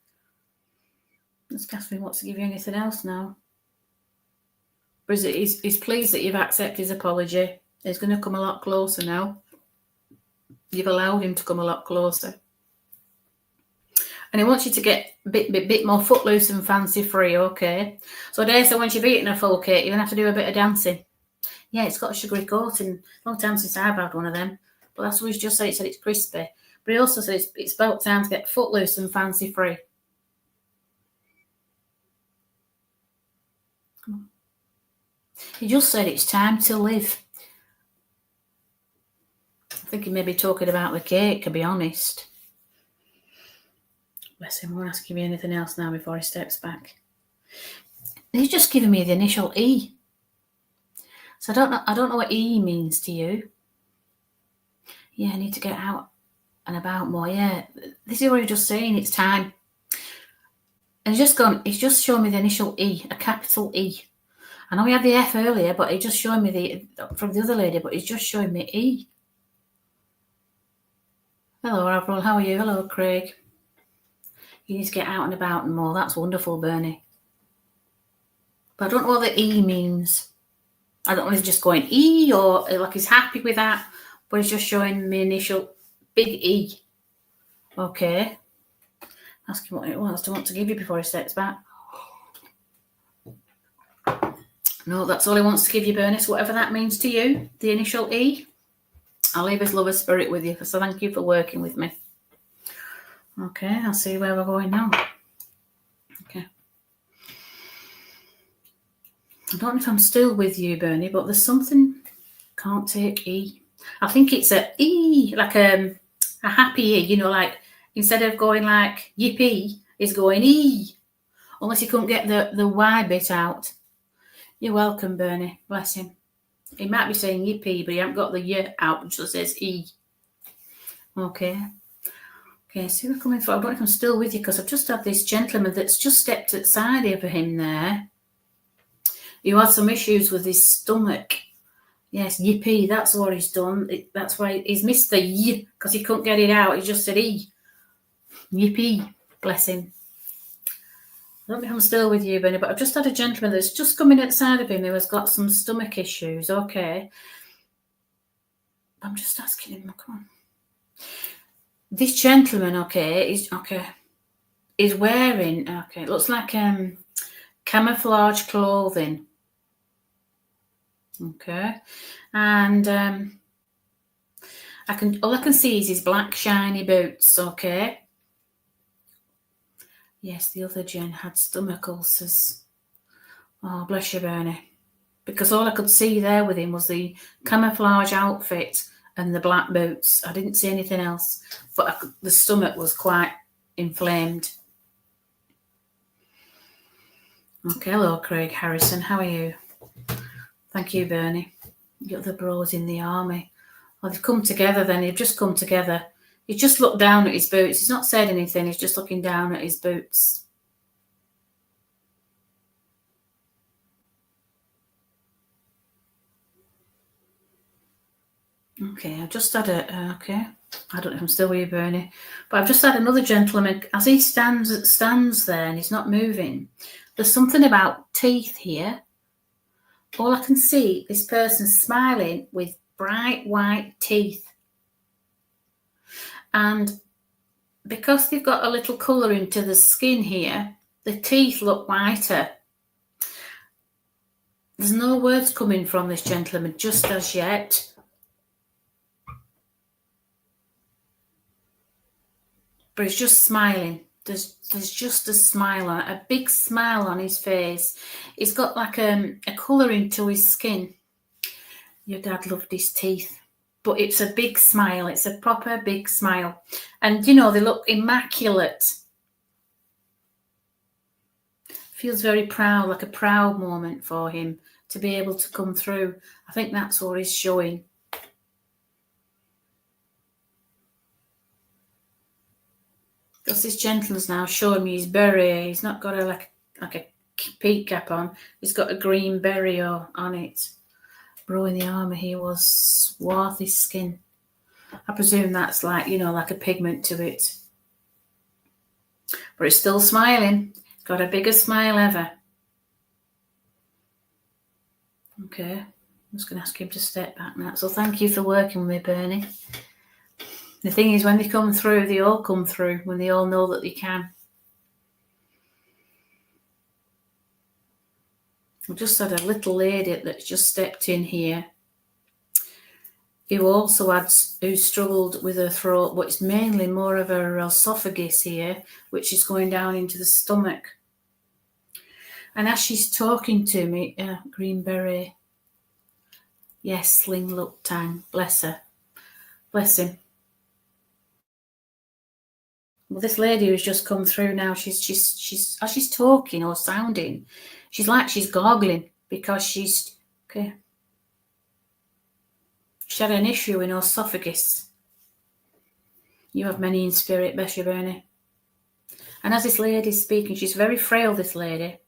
Does Catherine want to give you anything else now? But he's pleased that you've accepted his apology. He's going to come a lot closer now. You've allowed him to come a lot closer. And he wants you to get a bit more footloose and fancy free, okay? So I dare say once you've eaten a full cake, you're going to have to do a bit of dancing. Yeah, it's got a sugary coating. Long time since I've had one of them. But that's what he's just said. He said it's crispy. But he also said it's about time to get footloose and fancy free. He just said it's time to live. I think he may be talking about the cake, to be honest. Bless him. I won't ask him anything else now before he steps back. He's just giving me the initial E. So I don't know what E means to you. Yeah, I need to get out and about more. Yeah, this is what he's just saying. It's time. And he's just showing me the initial E, a capital E. I know we had the F earlier, but he's just showing me from the other lady, but he's just showing me E. Hello, Avril. How are you? Hello, Craig. You need to get out and about and more. That's wonderful, Bernie. But I don't know what the E means. I don't know if he's just going E or like he's happy with that, but he's just showing me initial big E. Okay. Ask him what it was to want to give you before he steps back. No, that's all he wants to give you, Bernice, whatever that means to you, the initial E. I'll leave his lover's spirit with you, so thank you for working with me. Okay, I'll see where we're going now. Okay. I don't know if I'm still with you, Bernie, but there's something, can't take E. I think it's a E, like a happy E, you know, like instead of going like yippee, it's going E. Unless you couldn't get the Y bit out. You're welcome, Bernie. Bless him. He might be saying yippee, but he hasn't got the Y out, which just says E. Okay. Okay, so we're coming forward. I don't know if I'm still with you because I've just had this gentleman that's just stepped outside of him there. He had some issues with his stomach. Yes, yippee, that's what he's done. That's why he's missed the Y because he couldn't get it out. He just said E. Yippee. Bless him. I don't know if I'm still with you, Benny, but I've just had a gentleman that's just coming outside of him who has got some stomach issues. Okay. I'm just asking him, come on. this gentleman, is wearing, it looks like camouflage clothing. Okay, and all I can see is his black shiny boots. Okay. Yes, the other Jen had stomach ulcers. Oh, bless you, Bernie. Because all I could see there with him was the camouflage outfit and the black boots. I didn't see anything else, but the stomach was quite inflamed. Okay, hello, Craig Harrison. How are you? Thank you, Bernie. You got the bros in the army. Oh, they've come together then. They've just come together. He's just looked down at his boots. He's not said anything. He's just looking down at his boots. Okay, I've just had I don't know if I'm still with you, Bernie, but I've just had another gentleman, as he stands there and he's not moving, there's something about teeth here. All I can see, this person smiling with bright white teeth. And because they've got a little colour into the skin here, the teeth look whiter. There's no words coming from this gentleman just as yet. But he's just smiling. There's just a smile on it, a big smile on his face. He's got like a colour into his skin. Your dad loved his teeth. But it's a big smile. It's a proper big smile. And, you know, they look immaculate. Feels very proud, like a proud moment for him to be able to come through. I think that's what he's showing. Because this gentleman's now showing me his beret. He's not got like a peak cap on. He's got a green beret on it. Bro in the army, he was swarthy skin. I presume that's like, you know, like a pigment to it. But it's still smiling. It's got a biggest smile ever. Okay. I'm just going to ask him to step back now. So thank you for working with me, Bernie. The thing is, when they come through, they all come through when they all know that they can. We just had a little lady that's just stepped in here who struggled with her throat, but it's mainly more of her esophagus here, which is going down into the stomach. And as she's talking to me, green beret, yes, sling look tang, bless her, bless him. Well, this lady who's just come through now, she's as she's talking or sounding, she's like she's gargling because she's okay. She had an issue in her esophagus. You have many in spirit, bless you, Bernie. And as this lady's speaking, she's very frail, this lady,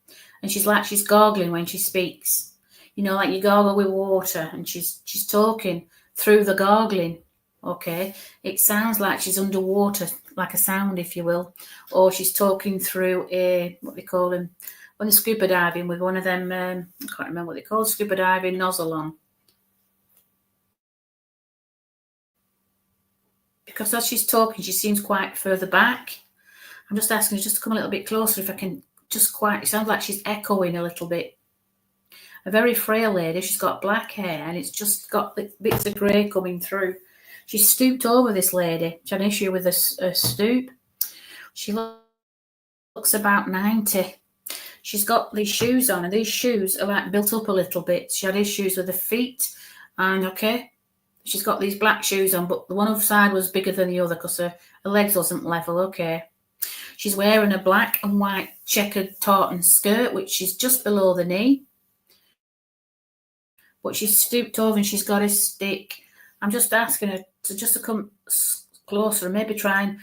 and she's like she's gargling when she speaks. You know, like you gargle with water, and she's talking through the gargling. Okay, it sounds like she's underwater, like a sound, if you will, or she's talking through a, what they call them, when they're scuba diving with one of them, I can't remember what they call, scuba diving nozzle on. Because as she's talking, she seems quite further back. I'm just asking her just to come a little bit closer if I can just quite, it sounds like she's echoing a little bit. A very frail lady, she's got black hair and it's just got bits of grey coming through. She's stooped over, this lady. She had an issue with a stoop. She looks about 90. She's got these shoes on, and these shoes are like built up a little bit. She had issues with her feet, and she's got these black shoes on, but the one side was bigger than the other because her legs wasn't level. Okay. She's wearing a black and white checkered tartan skirt, which is just below the knee. But she's stooped over and she's got a stick. I'm just asking her to come closer and maybe try and,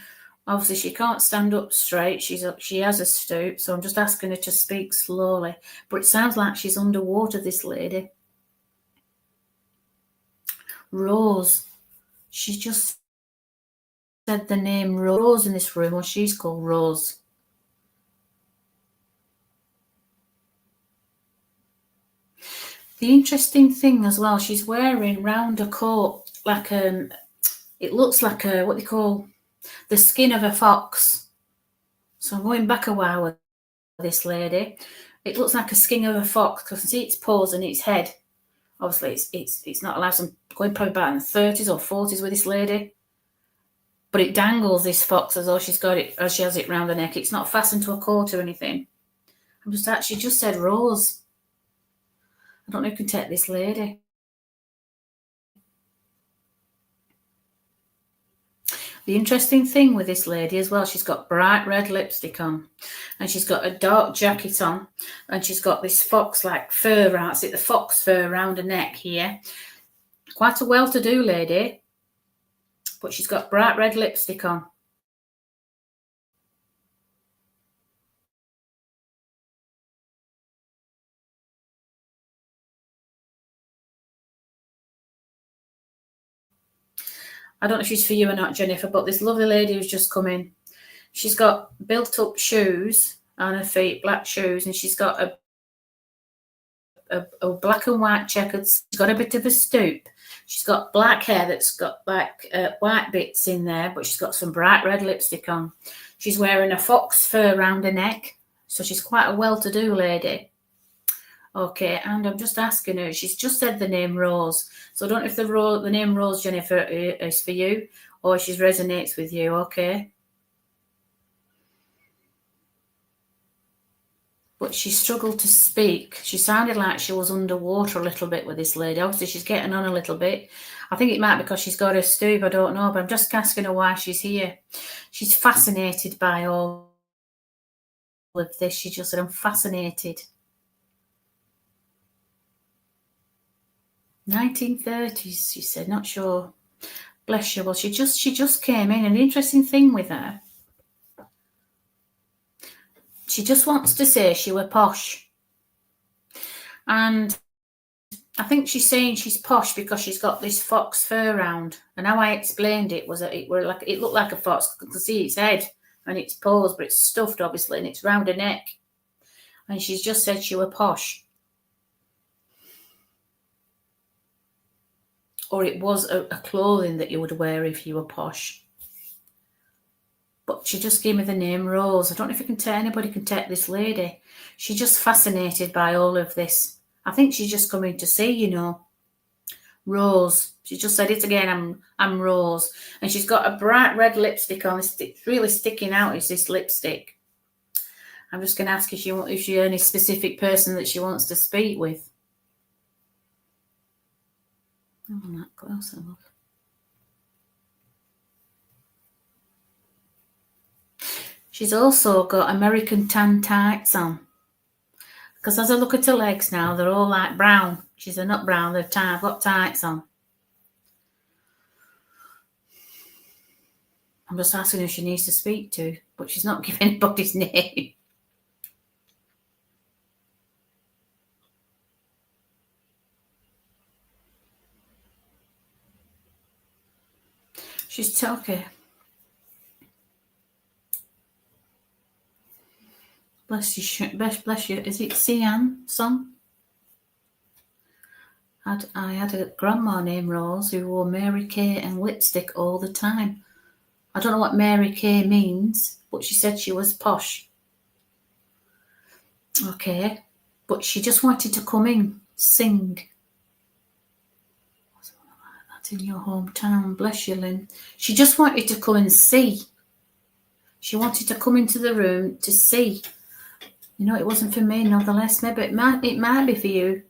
obviously she can't stand up straight. She has a stoop, so I'm just asking her to speak slowly. But it sounds like she's underwater, this lady. Rose. She just said the name Rose in this room, or she's called Rose. The interesting thing as well, she's wearing round her coat like it looks like what they call the skin of a fox. So I'm going back a while with this lady. It looks like a skin of a fox because I can see its paws and its head. Obviously, it's not allowed. I'm going probably about in the 30s or 40s with this lady. But it dangles, this fox, as though she's got it, as she has it round her neck. It's not fastened to a coat or anything. She just said Rose. I don't know who can take this lady. The interesting thing with this lady as well, she's got bright red lipstick on, and she's got a dark jacket on, and she's got this fox-like fur around, the fox fur around her neck here. Quite a well-to-do lady, but she's got bright red lipstick on. I don't know if she's for you or not, Jennifer, but this lovely lady who's just come in, she's got built-up shoes on her feet, black shoes, and she's got a black and white checkered. She's got a bit of a stoop. She's got black hair that's got like white bits in there, but she's got some bright red lipstick on. She's wearing a fox fur around her neck, so she's quite a well-to-do lady. Okay, and I'm just asking her, she's just said the name Rose. So I don't know if the name Rose, Jennifer, is for you or she resonates with you, okay? But she struggled to speak. She sounded like she was underwater a little bit with this lady. Obviously, she's getting on a little bit. I think it might be because she's got her stoop, I don't know, but I'm just asking her why she's here. She's fascinated by all of this. She just said, I'm fascinated. 1930s, she said, not sure. Bless you. Well, she just came in. An interesting thing with her, she just wants to say she were posh. And I think she's saying she's posh because she's got this fox fur around. And how I explained it was that it looked like a fox. You can see its head and its paws, but it's stuffed, obviously, and it's round her neck. And she's just said she were posh. Or it was a clothing that you would wear if you were posh. But she just gave me the name Rose. I don't know if anybody can take this lady. She's just fascinated by all of this. I think she's just coming to see, Rose. She just said it again, I'm Rose. And she's got a bright red lipstick on. It's really sticking out, is this lipstick. I'm just going to ask if she's any specific person that she wants to speak with. Oh, I'm not close enough. She's also got American tan tights on. Because as I look at her legs now, they're all like brown. She's not brown, they're tight. I've got tights on. I'm just asking who she needs to speak to, but she's not giving anybody's name. She's talking. Bless you. Is it Sian song? I had a grandma named Rose who wore Mary Kay and lipstick all the time. I don't know what Mary Kay means, but she said she was posh. Okay, but she just wanted to come in, sing. That's in your hometown. Bless you, Lynn. She just wanted to come and see. She wanted to come into the room to see. It wasn't for me, nonetheless. Maybe it might be for you.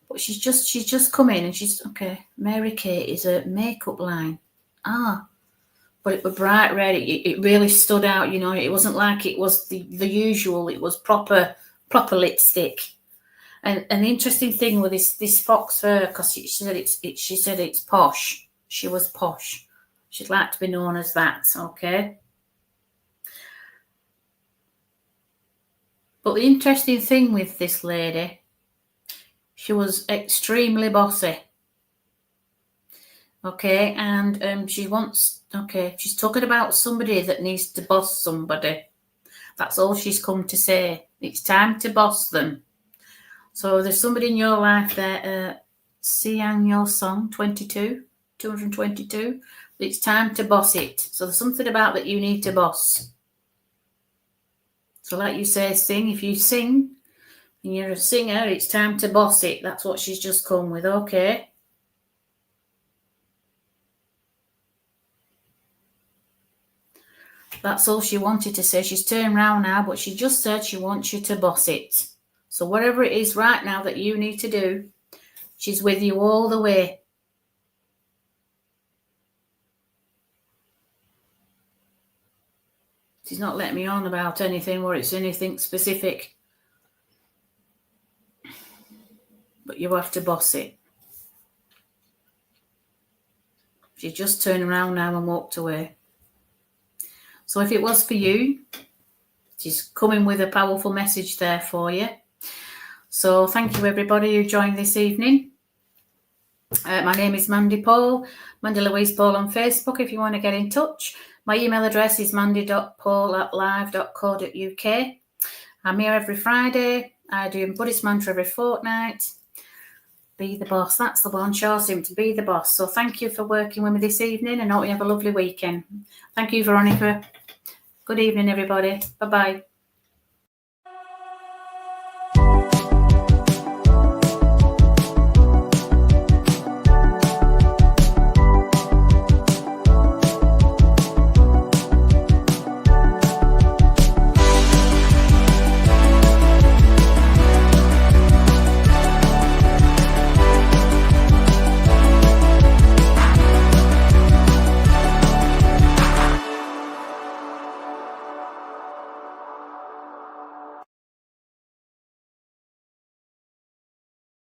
But she's just come in and she's okay. Mary Kay is a makeup line. But it was bright red. It really stood out. It wasn't like it was the usual. It was proper lipstick. And the interesting thing with this fox fur, because she said it's posh. She was posh. She'd like to be known as that. Okay. But the interesting thing with this lady, she was extremely bossy. Okay, and she's talking about somebody that needs to boss somebody. That's all she's come to say. It's time to boss them. So there's somebody in your life there, Sian Your Song, 222. It's time to boss it. So there's something about that you need to boss. So like you say, sing. If you sing and you're a singer, it's time to boss it. That's what she's just come with. Okay. That's all she wanted to say. She's turned around now, but she just said she wants you to boss it. So whatever it is right now that you need to do, she's with you all the way. She's not letting me on about anything or it's anything specific. But you have to boss it. She's just turned around now and walked away. So if it was for you, she's coming with a powerful message there for you. So thank you everybody who joined this evening. My name is Mandy Paul, Mandy Louise Paul on Facebook if you want to get in touch. My email address is mandy.paul@live.co.uk. I'm here every Friday. I do Buddhist mantra every fortnight. Be the boss. That's the one, Charsim, to be the boss. So thank you for working with me this evening and I hope you have a lovely weekend. Thank you, Veronica. Good evening, everybody. Bye-bye.